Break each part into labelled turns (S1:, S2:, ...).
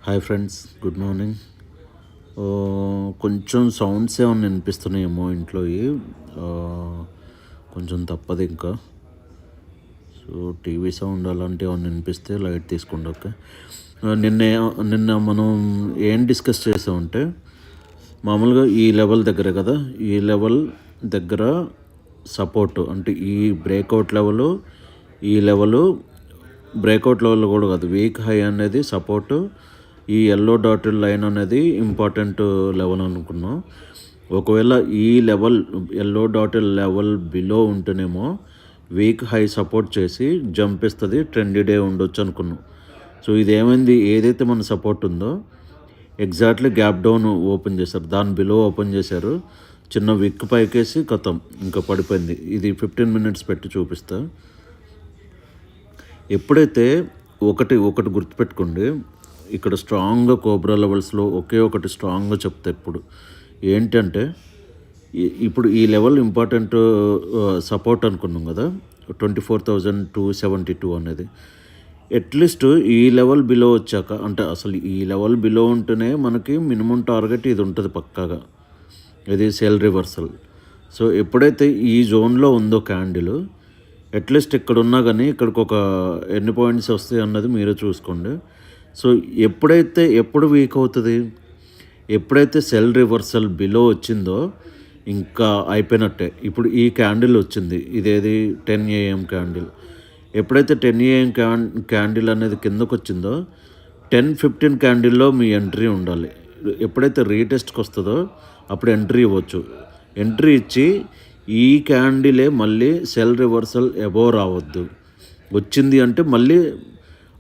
S1: Hi friends, good morning. కొంచెం sounds ఏమన్నా వినిపిస్తున్నాయేమో ఇంట్లోవి. కొంచెం తప్పదు ఇంకా. సో టీవీ సౌండ్ అలాంటివి ఏమన్నా వినిపిస్తే లైట్ తీసుకోండి, ఓకే. నిన్న మనం ఏం డిస్కస్ చేసామంటే, మామూలుగా ఈ లెవెల్ దగ్గర కదా, ఈ లెవెల్ దగ్గర సపోర్టు అంటే ఈ బ్రేక్అవుట్ లెవెల్, ఈ లెవెల్ బ్రేక్అవుట్ లెవెల్ కూడా కాదు, వీక్ హై అనేది సపోర్టు, ఈ ఎల్లో డాటెడ్ లైన్ అనేది ఇంపార్టెంట్ లెవెల్ అనుకున్నాం. ఒకవేళ ఈ level yellow dotted level below ఉంటేనేమో వీక్ హై సపోర్ట్ చేసి జంప్ ఇస్తుంది, ట్రెండీ డే ఉండొచ్చు అనుకున్నాం. సో ఇదేమైంది, ఏదైతే మన సపోర్ట్ ఉందో ఎగ్జాక్ట్లీ గ్యాప్ డౌన్ ఓపెన్ చేశారు, దాని బిలో ఓపెన్ చేశారు, చిన్న విక్ పైకేసి కథం ఇంకా పడిపోయింది. ఇది 15 minutes పెట్టి చూపిస్తా. ఎప్పుడైతే ఒకటి గుర్తుపెట్టుకోండి, ఇక్కడ స్ట్రాంగ్గా కోబ్రా లెవెల్స్లో ఒకే ఒకటి స్ట్రాంగ్గా చెప్తా. ఇప్పుడు ఏంటంటే, ఇప్పుడు ఈ లెవెల్ ఇంపార్టెంట్ సపోర్ట్ అనుకున్నాం కదా, 24,272 అనేది. అట్లీస్ట్ ఈ లెవెల్ బిలో వచ్చాక, అంటే అసలు ఈ లెవెల్ బిలో ఉంటేనే మనకి మినిమం టార్గెట్ ఇది ఉంటుంది పక్కాగా, ఇది సెల్ రివర్సల్. సో ఎప్పుడైతే ఈ జోన్లో ఉందో క్యాండిల్, అట్లీస్ట్ ఇక్కడ ఉన్నా కానీ ఇక్కడికి ఒక ఎన్ని పాయింట్స్ వస్తాయి అన్నది మీరే చూసుకోండి. సో ఎప్పుడు వీక్ అవుతుంది, ఎప్పుడైతే సెల్ రివర్సల్ బిలో వచ్చిందో ఇంకా అయిపోయినట్టే. ఇప్పుడు ఈ క్యాండిల్ వచ్చింది, ఇదేది 10 AM క్యాండిల్. ఎప్పుడైతే 10 AM క్యాండిల్ అనేది కిందకు వచ్చిందో 10-15 క్యాండిల్లో మీ ఎంట్రీ ఉండాలి. ఎప్పుడైతే రీటెస్ట్కి వస్తుందో అప్పుడు ఎంట్రీ ఇవ్వచ్చు. ఎంట్రీ ఇచ్చి ఈ క్యాండిలే మళ్ళీ సెల్ రివర్సల్ అబోవ్ రావద్దు. వచ్చింది అంటే మళ్ళీ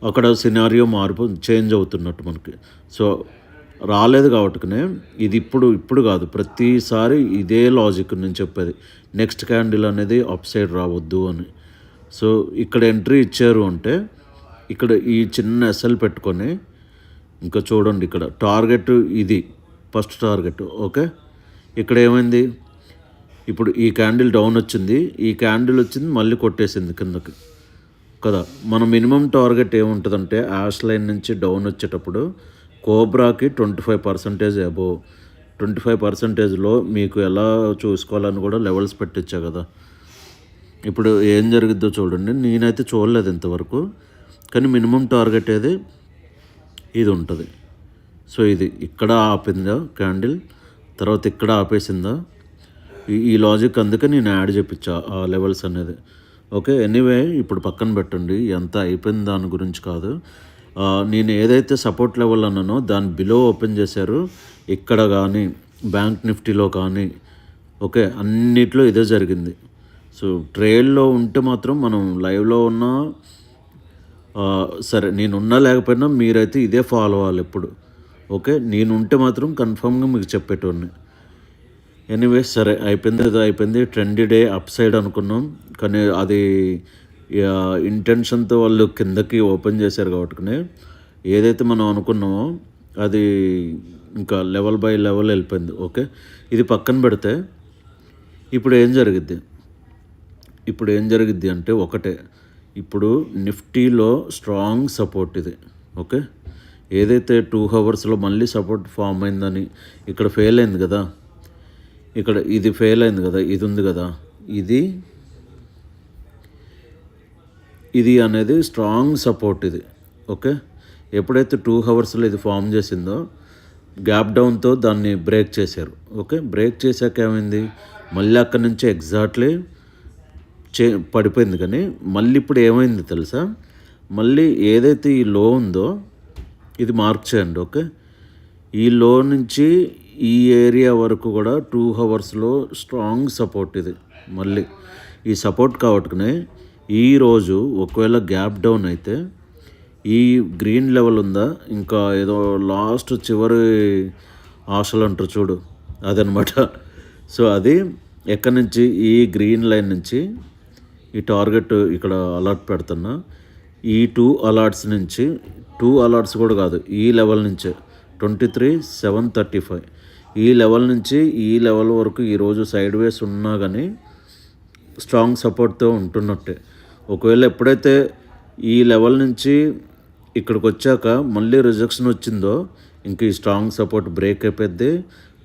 S1: అక్కడ సినారియో చేంజ్ అవుతున్నట్టు మనకి. సో రాలేదు కాబట్టినే ఇది ఇప్పుడు కాదు, ప్రతిసారి ఇదే లాజిక్ నేను చెప్పేది. నెక్స్ట్ క్యాండిల్ అనేది అప్ సైడ్ రావద్దు అని. సో ఇక్కడ ఎంట్రీ ఇచ్చారు అంటే ఇక్కడ ఈ చిన్న ఎస్ఎల్ పెట్టుకొని ఇంకా చూడండి, ఇక్కడ టార్గెట్ ఇది ఫస్ట్ టార్గెట్, ఓకే. ఇక్కడ ఏమైంది, ఇప్పుడు ఈ క్యాండిల్ డౌన్ వచ్చింది, ఈ క్యాండిల్ వచ్చింది మళ్ళీ కొట్టేసింది కిందకి కదా. మన మినిమం టార్గెట్ ఏముంటుందంటే, యాష్ లైన్ నుంచి డౌన్ వచ్చేటప్పుడు కోబ్రాకి 25% అబోవ్. 25%లో మీకు ఎలా చూసుకోవాలని కూడా లెవెల్స్ పెట్టించా కదా. ఇప్పుడు ఏం జరిగిద్దో చూడండి, నేనైతే చూడలేదు ఇంతవరకు, కానీ మినిమం టార్గెట్ ఏది ఇది ఉంటుంది. సో ఇది ఇక్కడ ఆపిందా క్యాండిల్, తర్వాత ఇక్కడ ఆపేసిందా, ఈ లాజిక్ అందుకే నేను యాడ్ చేయించా ఆ లెవెల్స్ అనేది, ఓకే. ఎనీవే ఇప్పుడు పక్కన పెట్టండి, ఎంత అయిపోయింది దాని గురించి కాదు. నేను ఏదైతే సపోర్ట్ లెవెల్ అన్నానో దాని బిలో ఓపెన్ చేశారు, ఇక్కడ కానీ బ్యాంక్ నిఫ్టీలో కానీ, ఓకే, అన్నిట్లో ఇదే జరిగింది. సో ట్రేడ్లో ఉంటే మాత్రం మనం లైవ్లో ఉన్నా సరే, నేనున్నా లేకపోయినా మీరైతే ఇదే ఫాలో అవ్వాలి ఎప్పుడు, ఓకే. నేను ఉంటే మాత్రం కన్ఫామ్గా మీకు చెప్పేటోడిని. ఎనీవే సరే, అయిపోయింది. ట్రెండీ డే అప్ సైడ్ అనుకున్నాం, కానీ అది ఇంటెన్షన్తో వాళ్ళు కిందకి ఓపెన్ చేశారు కాబట్టి ఏదైతే మనం అనుకున్నామో అది ఇంకా లెవెల్ బై లెవెల్ వెళ్ళిపోయింది, ఓకే. ఇది పక్కన పెడితే ఇప్పుడు ఏం జరిగిద్ది అంటే ఒకటే, ఇప్పుడు నిఫ్టీలో స్ట్రాంగ్ సపోర్ట్ ఇది, ఓకే. ఏదైతే 2 hours మళ్ళీ సపోర్ట్ ఫామ్ అయిందని ఇక్కడ ఫెయిల్ అయింది కదా, ఇక్కడ ఇది ఫెయిల్ అయింది కదా, ఇది ఉంది కదా, ఇది అనేది స్ట్రాంగ్ సపోర్ట్ ఇది, ఓకే. ఎప్పుడైతే 2 hours ఇది ఫామ్ చేసిందో గ్యాప్ డౌన్తో దాన్ని బ్రేక్ చేశారు, ఓకే. బ్రేక్ చేశాక ఏమైంది, మళ్ళీ అక్కడి నుంచి ఎగ్జాక్ట్లీ పడిపోయింది. కానీ మళ్ళీ ఇప్పుడు ఏమైంది తెలుసా, మళ్ళీ ఏదైతే ఈ లో ఉందో ఇది మార్క్ చేయండి, ఓకే. ఈ లో నుంచి ఈ ఏరియా వరకు కూడా 2 hours స్ట్రాంగ్ సపోర్ట్ ఇది. మళ్ళీ ఈ సపోర్ట్ కాబట్టుకునే ఈరోజు ఒకవేళ గ్యాప్ డౌన్ అయితే ఈ గ్రీన్ లెవెల్ ఉందా, ఇంకా ఏదో లాస్ట్ చివరి ఆశలు అంటారు చూడు, అదనమాట. సో అది ఎక్కడి నుంచి, ఈ గ్రీన్ లైన్ నుంచి ఈ టార్గెట్ ఇక్కడ అలర్ట్ పెడుతున్నా, ఈ 2 alerts నుంచి, 2 alerts కూడా కాదు, ఈ లెవెల్ నుంచే 23,735 ఈ లెవెల్ నుంచి ఈ లెవెల్ వరకు ఈరోజు సైడ్ వేస్ ఉన్నా కానీ స్ట్రాంగ్ సపోర్ట్తో ఉంటున్నట్టే. ఒకవేళ ఎప్పుడైతే ఈ లెవెల్ నుంచి ఇక్కడికి వచ్చాక మళ్ళీ రిజెక్షన్ వచ్చిందో ఇంక ఈ స్ట్రాంగ్ సపోర్ట్ బ్రేక్ అయిపోద్ది,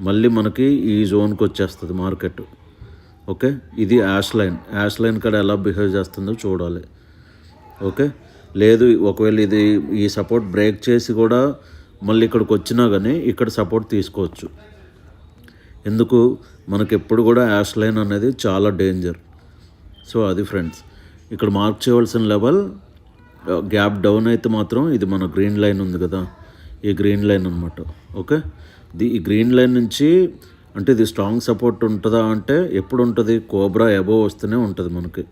S1: మళ్ళీ మనకి ఈ జోన్కి వచ్చేస్తుంది మార్కెట్. ఓకే, ఇది యాష్ లైన్ కాడ ఎలా బిహేవ్ చేస్తుందో చూడాలి. ఓకే, లేదు ఒకవేళ ఇది ఈ సపోర్ట్ బ్రేక్ చేసి కూడా మళ్ళీ ఇక్కడికి వచ్చినా కానీ ఇక్కడ సపోర్ట్ తీసుకోవచ్చు. ఎందుకు, మనకి ఎప్పుడు కూడా యాష్ లైన్ అనేది చాలా డేంజర్. సో అది ఫ్రెండ్స్, ఇక్కడ మార్క్ చేయవలసిన లెవెల్ గ్యాప్ డౌన్ అయితే మాత్రం ఇది మన గ్రీన్ లైన్ ఉంది కదా, ఈ గ్రీన్ లైన్ అనమాట. ఓకే, ఈ గ్రీన్ లైన్ నుంచి అంటే ఇది స్ట్రాంగ్ సపోర్ట్ ఉంటుందా అంటే ఎప్పుడు ఉంటుంది, కోబ్రా అబోవ్ వస్తూనే ఉంటుంది మనకి.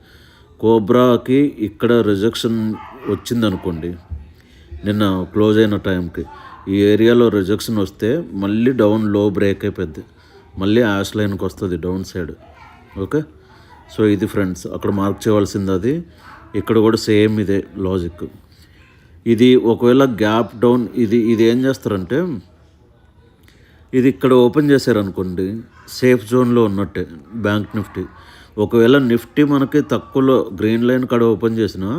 S1: కోబ్రాకి ఇక్కడ రిజెక్షన్ వచ్చిందనుకోండి, నిన్న క్లోజ్ అయిన టైంకి ఈ ఏరియాలో రిజెక్షన్ వస్తే మళ్ళీ డౌన్ లో బ్రేక్ అయిపోద్ది, మళ్ళీ యాష్ లైన్కి వస్తుంది డౌన్ సైడ్. ఓకే, సో ఇది ఫ్రెండ్స్ అక్కడ మార్క్ చేయవలసింది అది. ఇక్కడ కూడా సేమ్ ఇదే లాజిక్. ఇది ఒకవేళ గ్యాప్ డౌన్ ఇది ఏం చేస్తారంటే, ఇది ఇక్కడ ఓపెన్ చేశారనుకోండి సేఫ్ జోన్లో ఉన్నట్టే బ్యాంక్ నిఫ్టీ. ఒకవేళ నిఫ్టీ మనకి తక్కువలో గ్రీన్ లైన్ కాడ ఓపెన్ చేసినా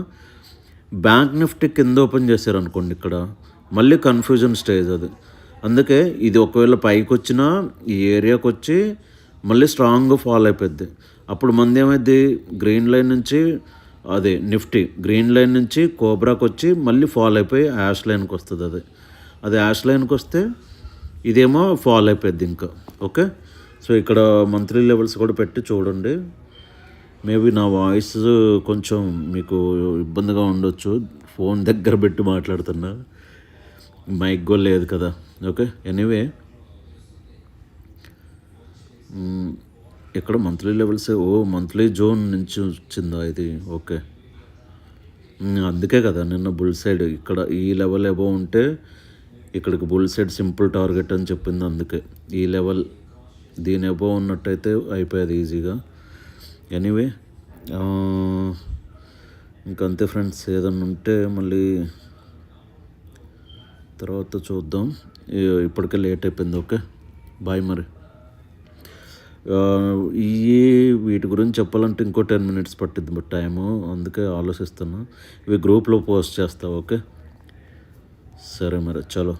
S1: బ్యాంక్ నిఫ్టీ కింద ఓపెన్ చేశారనుకోండి ఇక్కడ మళ్ళీ కన్ఫ్యూజన్ స్టేజ్ అది. అందుకే ఇది ఒకవేళ పైకి వచ్చినా ఈ ఏరియాకి వచ్చి మళ్ళీ స్ట్రాంగ్గా ఫాల్ అయిపోద్ది. అప్పుడు మంది ఏమైంది, గ్రీన్ లైన్ నుంచి అదే నిఫ్టీ గ్రీన్ లైన్ నుంచి కోబ్రాకి వచ్చి మళ్ళీ ఫాల్ అయిపోయి యాష్ లైన్కి వస్తుంది. అది యాష్ లైన్కి వస్తే ఇదేమో ఫాల్ అయిపోద్ది ఇంకా. ఓకే, సో ఇక్కడ మంత్లీ లెవెల్స్ కూడా పెట్టి చూడండి. మేబీ నా వాయిస్ కొంచెం మీకు ఇబ్బందిగా ఉండొచ్చు, ఫోన్ దగ్గర పెట్టి మాట్లాడుతున్నా, మైక్ కూడా లేదు కదా. ఓకే, ఎనీవే ఇక్కడ మంత్లీ లెవెల్స్ మంత్లీ జోన్ నుంచి వచ్చిందా ఇది. ఓకే, అందుకే కదా నిన్న బుల్ సైడ్ ఇక్కడ ఈ లెవెల్ అబోవ్ ఉంటే ఇక్కడికి బుల్ సైడ్ సింపుల్ టార్గెట్ అని చెప్పింది. అందుకే ఈ లెవెల్ దీని అబోవ్ ఉన్నట్టయితే అయిపోయేది ఈజీగా. ఎనీవే ఇంకంతే ఫ్రెండ్స్, ఏదన్నా ఉంటే మళ్ళీ తర్వాత చూద్దాం, ఇప్పటికే లేట్ అయిపోయింది. Okay, bye. మరి వీటి గురించి చెప్పాలంటే ఇంకో 10 minutes పట్టింది బట్ టైము, అందుకే ఆలోచిస్తున్నా. ఇవి గ్రూప్లో పోస్ట్ చేస్తా. ఓకే, సరే మరి చలో.